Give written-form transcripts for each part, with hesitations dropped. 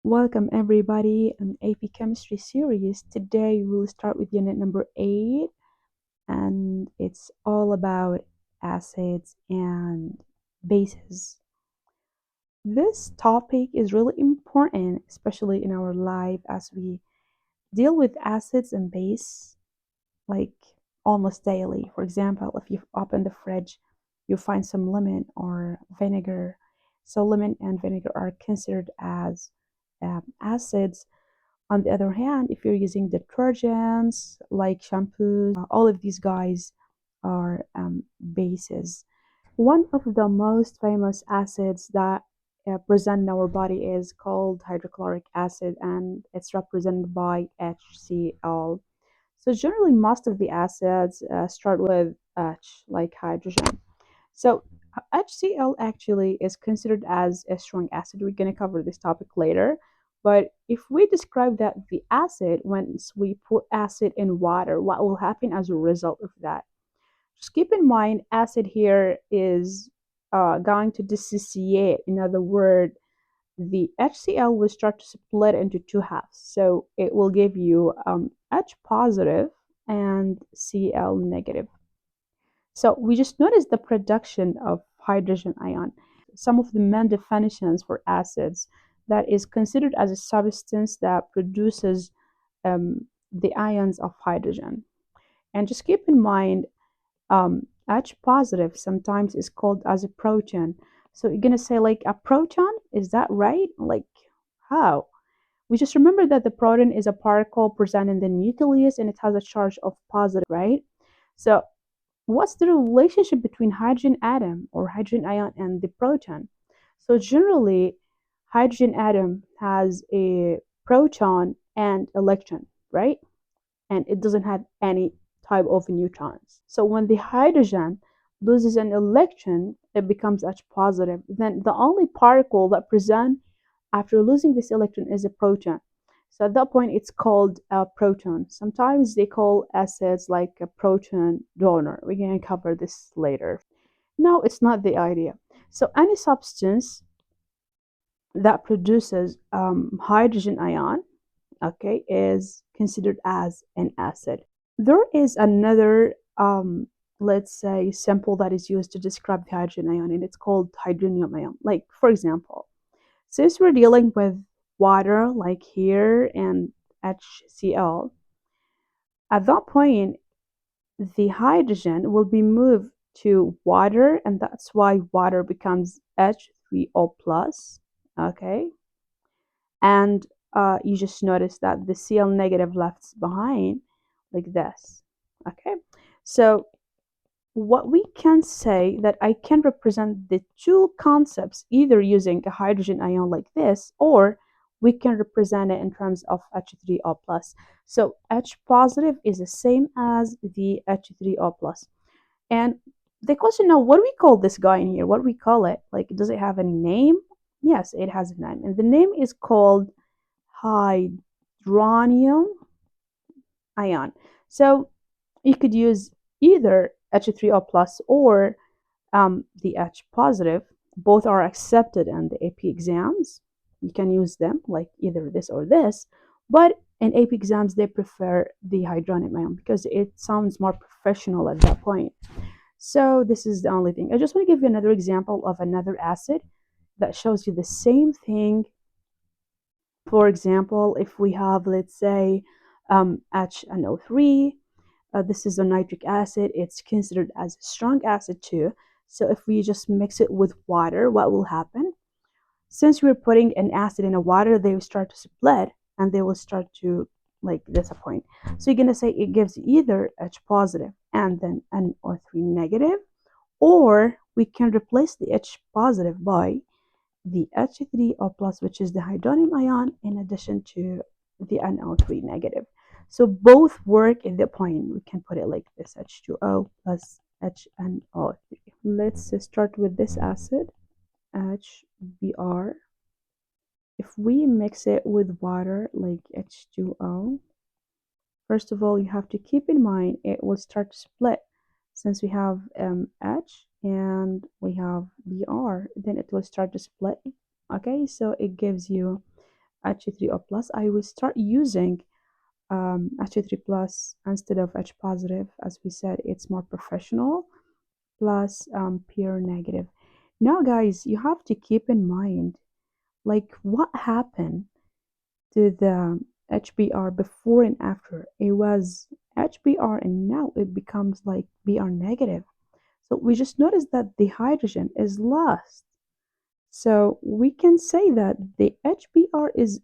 Welcome everybody in AP Chemistry series. Today we'll start with unit number 8 and it's all about acids and bases. This topic is really important, especially in our life as we deal with acids and base like almost daily. For example, if you open the fridge, you find some lemon or vinegar. So lemon and vinegar are considered as acids. On the other hand, if you're using detergents like shampoos, all of these guys are bases. One of the most famous acids that present in our body is called hydrochloric acid, and it's represented by HCl. So generally, most of the acids start with H, like hydrogen. So HCl actually is considered as a strong acid. We're going to cover this topic later. But if we describe that the acid, once we put acid in water, what will happen as a result of that? Just keep in mind, acid here is going to dissociate. In other words, the HCl will start to split into two halves. So it will give you H positive and Cl negative. So we just noticed the production of hydrogen ion. Some of the main definitions for acids that is considered as a substance that produces the ions of hydrogen. And just keep in mind, H positive sometimes is called as a proton. So you're gonna say like a proton, is that right? Like how? We just remember that the proton is a particle present in the nucleus and it has a charge of positive, right? So what's the relationship between hydrogen atom or hydrogen ion and the proton? So generally, hydrogen atom has a proton and electron, right? And it doesn't have any type of neutrons. So when the hydrogen loses an electron, it becomes H positive. Then the only particle that present after losing this electron is a proton. So at that point, it's called a proton. Sometimes they call acids like a proton donor. We're going to cover this later. No, it's not the idea. So any substance that produces hydrogen ion, okay, is considered as an acid. There is another, let's say, sample that is used to describe the hydrogen ion, and it's called hydronium ion. Like, for example, since we're dealing with water, like here, and HCl, at that point, the hydrogen will be moved to water, and that's why water becomes H3O plus, okay? And you just notice that the Cl negative left behind like this, okay? So what we can say that I can represent the two concepts either using a hydrogen ion like this, or we can represent it in terms of H3O plus. So H positive is the same as the H3O plus. And the question now, what do we call this guy in here? What do we call it? Like, does it have any name? Yes, it has a name. And the name is called hydronium ion. So you could use either H3O plus or the H positive. Both are accepted in the AP exams. You can use them like either this or this, but in AP exams they prefer the hydronium ion because it sounds more professional at that point. So this is the only thing. I just want to give you another example of another acid that shows you the same thing. For example, if we have, let's say, HNO3, this is a nitric acid. It's considered as a strong acid too. So if we just mix it with water, what will happen? Since we're putting an acid in a water, they will start to split and they will start to like disappoint. So you're gonna say it gives either H positive and then NO3 negative, or we can replace the H positive by the H3O plus, which is the hydronium ion, in addition to the NO3 negative. So both work in the point. We can put it like this, H2O plus HNO3. Let's start with this acid, HBr. If we mix it with water like H2O, first of all, you have to keep in mind it will start to split. Since we have H and we have Br, then it will start to split. Okay, so it gives you H3O plus, I will start using H3 plus instead of H positive. As we said, it's more professional, plus pure negative. Now, guys, you have to keep in mind like what happened to the HBr before and after. It was HBr and now it becomes like Br negative. So we just noticed that the hydrogen is lost. So we can say that the HBr is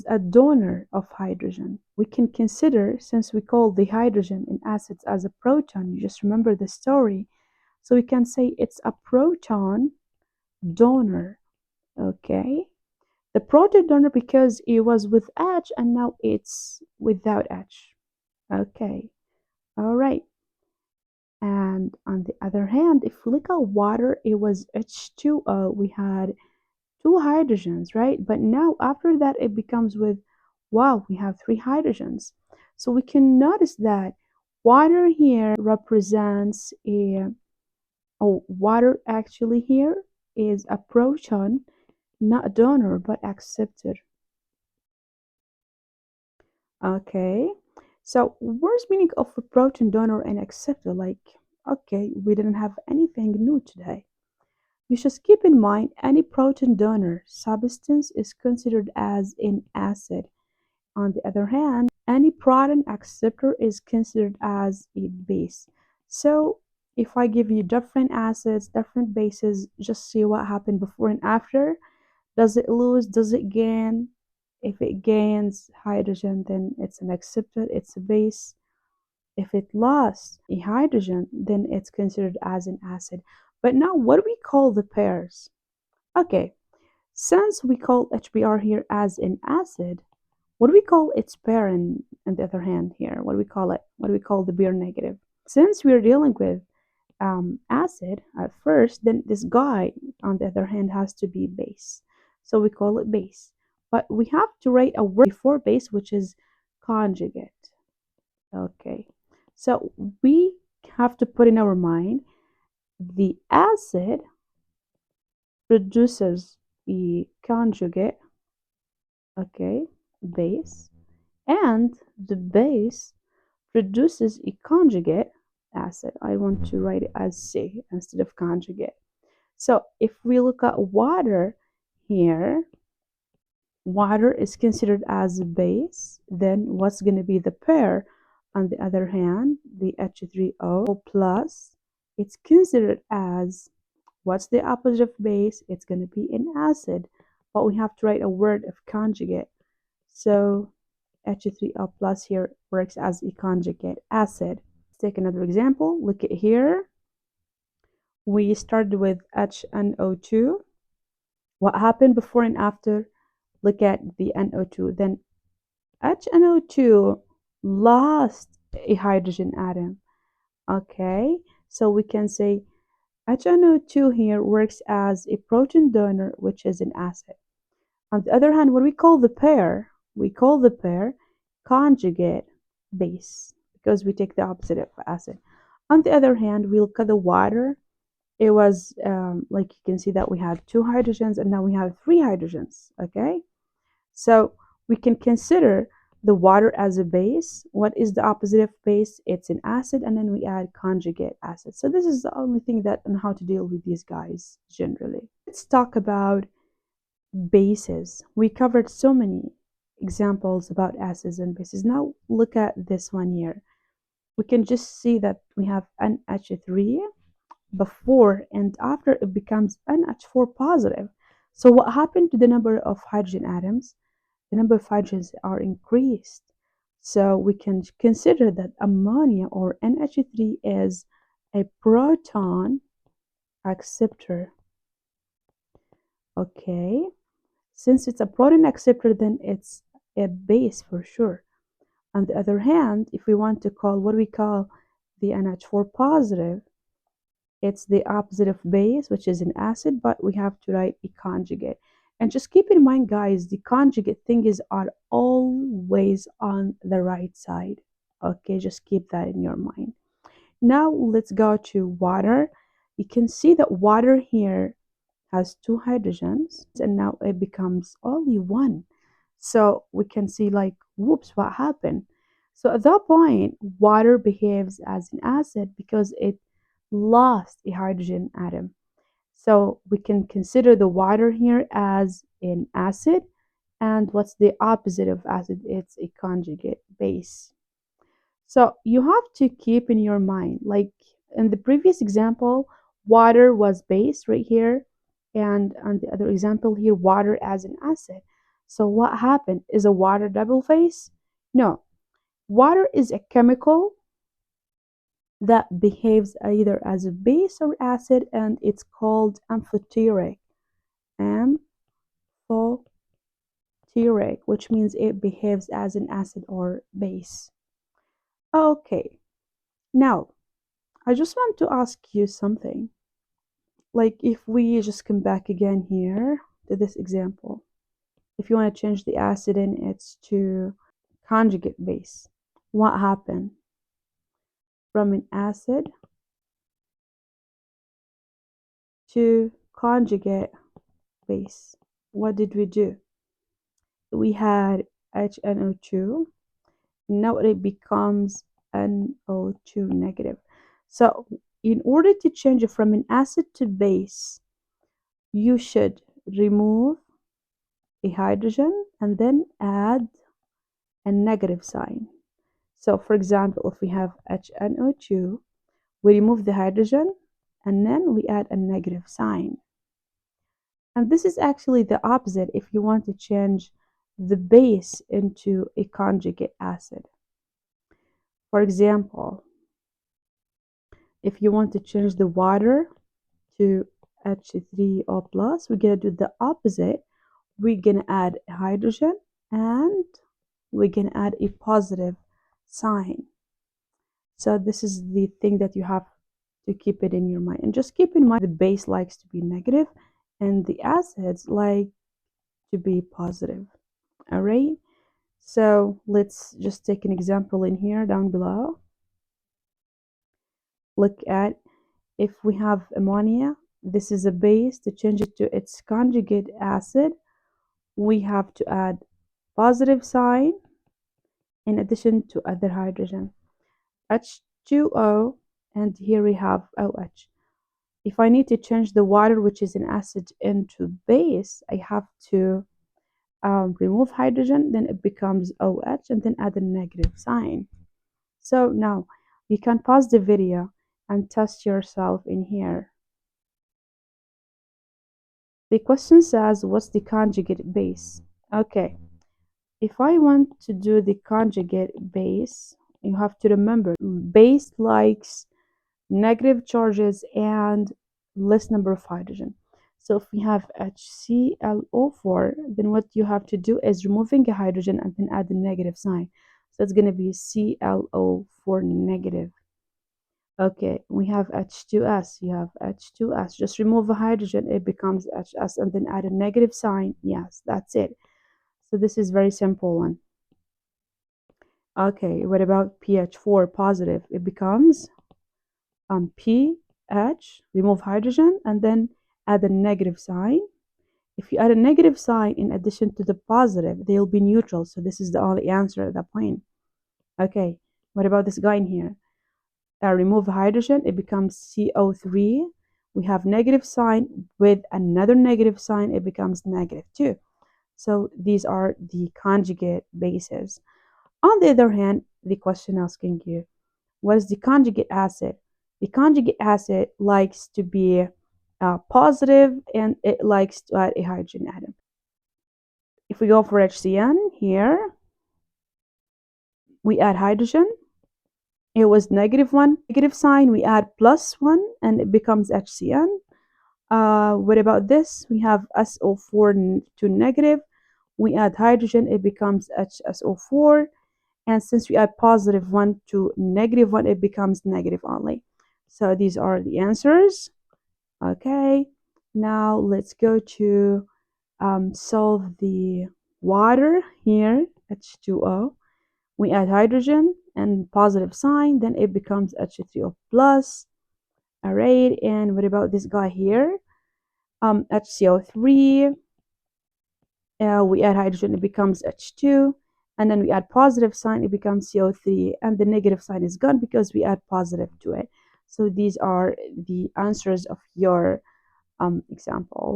a donor of hydrogen. We can consider, since we call the hydrogen in acids as a proton, you just remember the story. So we can say it's a proton donor, okay? The proton donor because it was with H and now it's without H. Okay, all right. And on the other hand, if we look at water, it was H2O. We had two hydrogens, right? But now after that, it becomes with, wow, we have three hydrogens. So we can notice that water here represents a, oh, water actually here is a proton, not a donor, but acceptor. Okay, so where's meaning of a proton donor and acceptor? Like, okay, we didn't have anything new today. You should keep in mind any proton donor substance is considered as an acid. On the other hand, any proton acceptor is considered as a base. So if I give you different acids, different bases, just see what happened before and after. Does it lose? Does it gain? If it gains hydrogen, then it's an acceptor, it's a base. If it lost a hydrogen, then it's considered as an acid. But now, what do we call the pairs? Okay, since we call HBr here as an acid, what do we call its pair on the other hand here? What do we call it? What do we call the Br negative? Since we're dealing with acid at first, then this guy on the other hand has to be base. So we call it base. But we have to write a word before base, which is conjugate. Okay. So we have to put in our mind the acid produces a conjugate, okay, base, and the base produces a conjugate acid. I want to write it as C instead of conjugate. So if we look at water here, water is considered as a base, then what's going to be the pair? On the other hand, the H3O plus, it's considered as, what's the opposite of base? It's going to be an acid, but we have to write a word of conjugate. So H3O plus here works as a conjugate acid. Let's take another example. Look at here. We started with HNO2. What happened before and after? Look at the NO2. Then HNO2 lost a hydrogen atom. Okay, so we can say HNO2 here works as a proton donor, which is an acid. On the other hand, what we call the pair, we call the pair conjugate base because we take the opposite of acid. On the other hand, we look at the water. It was like you can see that we had two hydrogens and now we have three hydrogens. Okay, so we can consider the water as a base. What is the opposite of base? It's an acid, and then we add conjugate acid. So this is the only thing that on how to deal with these guys generally. Let's talk about bases. We covered so many examples about acids and bases. Now look at this one here. We can just see that we have NH3 before and after it becomes NH4 positive. So what happened to the number of hydrogen atoms? The number of hydrogens are increased. So we can consider that ammonia or NH3 is a proton acceptor. Okay, since it's a proton acceptor, then it's a base for sure. On the other hand, if we want to call what we call the NH4 positive, it's the opposite of base, which is an acid, but we have to write a conjugate. And just keep in mind, guys, the conjugate things are always on the right side. Okay, just keep that in your mind. Now let's go to water. You can see that water here has two hydrogens, and now it becomes only one. So we can see like, whoops, what happened? So at that point, water behaves as an acid because it lost a hydrogen atom. So we can consider the water here as an acid. And what's the opposite of acid? It's a conjugate base. So you have to keep in your mind, like in the previous example, water was base right here, and on the other example here, water as an acid. So what happened? Is a water double phase? No. Water is a chemical that behaves either as a base or acid, and it's called amphoteric. Amphoteric, which means it behaves as an acid or base. Okay, now I just want to ask you something. Like if we just come back again here to this example, if you want to change the acid in its to conjugate base, what happened? From an acid to conjugate base, what did we do? We had HNO2, now it becomes NO2 negative. So in order to change it from an acid to base, you should remove a hydrogen and then add a negative sign. So for example, if we have HNO2, we remove the hydrogen and then we add a negative sign. And this is actually the opposite if you want to change the base into a conjugate acid. For example, if you want to change the water to H3O plus, we're gonna do the opposite. We're gonna add a hydrogen and we're gonna add a positive sign. So this is the thing that you have to keep it in your mind. And just keep in mind the base likes to be negative and the acids like to be positive. All right. So let's just take an example in here down below. Look at, if we have ammonia, this is a base. To change it to its conjugate acid, we have to add positive sign in addition to other hydrogen. H2O, and here we have OH. If I need to change the water, which is an acid, into base, I have to remove hydrogen, then it becomes OH, and then add a negative sign. So now you can pause the video and test yourself in here. The question says, what's the conjugate base? Okay, if I want to do the conjugate base, you have to remember base likes negative charges and less number of hydrogen. So if we have HClO4, then what you have to do is removing a hydrogen and then add the negative sign. So it's going to be ClO4 negative. Okay, we have H2S. You have H2S. Just remove a hydrogen, it becomes HS, and then add a negative sign. Yes, that's it. So this is very simple one. Okay, what about pH4 positive? It becomes pH, remove hydrogen, and then add a negative sign. If you add a negative sign in addition to the positive, they'll be neutral. So this is the only answer at that point. Okay, what about this guy in here? Remove hydrogen, it becomes CO3. We have negative sign with another negative sign, it becomes -2. So these are the conjugate bases. On the other hand, the question asking you, what is the conjugate acid? The conjugate acid likes to be positive and it likes to add a hydrogen atom. If we go for HCN here, we add hydrogen. It was -1, negative sign, we add +1 and it becomes HCN. What about this? We have SO4 to negative. We add hydrogen, it becomes HSO4. And since we add +1 to -1, it becomes negative only. So these are the answers. Okay, now let's go to solve the water here, H2O. We add hydrogen and positive sign, then it becomes H3O plus. All right, and what about this guy here? HCO3. We add hydrogen, it becomes H2. And then we add positive sign, it becomes CO3. And the negative sign is gone because we add positive to it. So these are the answers of your example.